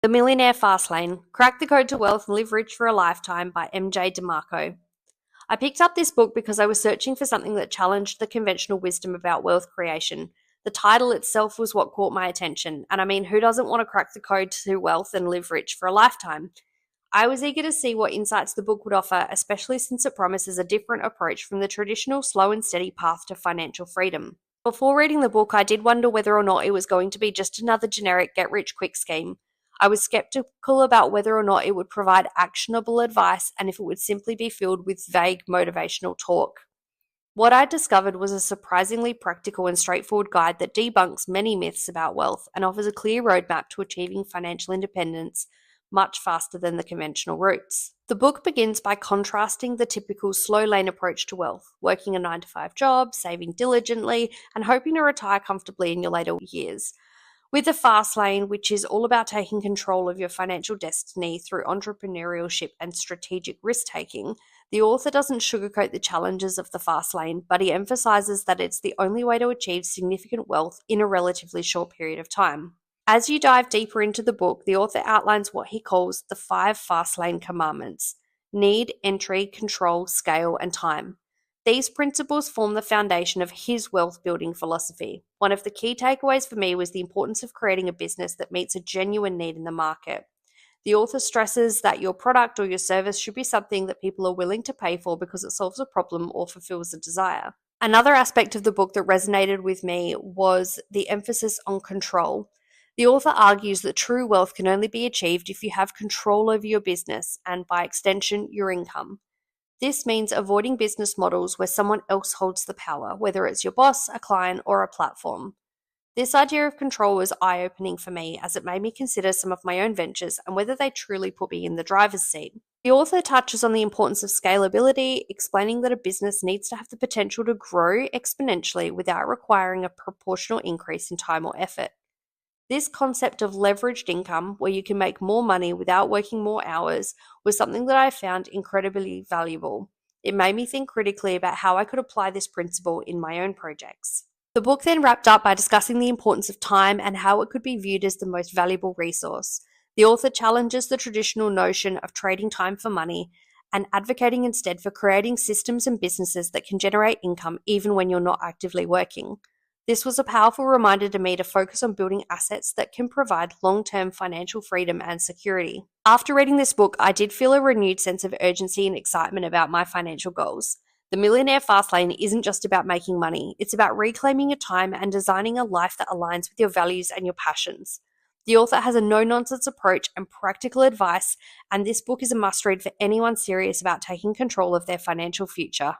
The Millionaire Fastlane, Crack the Code to Wealth and Live Rich for a Lifetime by MJ DeMarco. I picked up this book because I was searching for something that challenged the conventional wisdom about wealth creation. The title itself was what caught my attention, and I mean, who doesn't want to crack the code to wealth and live rich for a lifetime? I was eager to see what insights the book would offer, especially since it promises a different approach from the traditional slow and steady path to financial freedom. Before reading the book, I did wonder whether or not it was going to be just another generic get-rich-quick scheme. I was skeptical about whether or not it would provide actionable advice and if it would simply be filled with vague motivational talk. What I discovered was a surprisingly practical and straightforward guide that debunks many myths about wealth and offers a clear roadmap to achieving financial independence much faster than the conventional routes. The book begins by contrasting the typical slow lane approach to wealth, working a 9-to-5 job, saving diligently, and hoping to retire comfortably in your later years, with the fast lane, which is all about taking control of your financial destiny through entrepreneurship and strategic risk-taking. The author doesn't sugarcoat the challenges of the fast lane, but he emphasizes that it's the only way to achieve significant wealth in a relatively short period of time. As you dive deeper into the book, the author outlines what he calls the 5 fast lane commandments: need, entry, control, scale, and time. These principles form the foundation of his wealth building philosophy. One of the key takeaways for me was the importance of creating a business that meets a genuine need in the market. The author stresses that your product or your service should be something that people are willing to pay for because it solves a problem or fulfills a desire. Another aspect of the book that resonated with me was the emphasis on control. The author argues that true wealth can only be achieved if you have control over your business and, by extension, your income. This means avoiding business models where someone else holds the power, whether it's your boss, a client, or a platform. This idea of control was eye-opening for me as it made me consider some of my own ventures and whether they truly put me in the driver's seat. The author touches on the importance of scalability, explaining that a business needs to have the potential to grow exponentially without requiring a proportional increase in time or effort. This concept of leveraged income, where you can make more money without working more hours, was something that I found incredibly valuable. It made me think critically about how I could apply this principle in my own projects. The book then wrapped up by discussing the importance of time and how it could be viewed as the most valuable resource. The author challenges the traditional notion of trading time for money and advocating instead for creating systems and businesses that can generate income even when you're not actively working. This was a powerful reminder to me to focus on building assets that can provide long-term financial freedom and security. After reading this book, I did feel a renewed sense of urgency and excitement about my financial goals. The Millionaire Fastlane isn't just about making money, it's about reclaiming your time and designing a life that aligns with your values and your passions. The author has a no-nonsense approach and practical advice, and this book is a must-read for anyone serious about taking control of their financial future.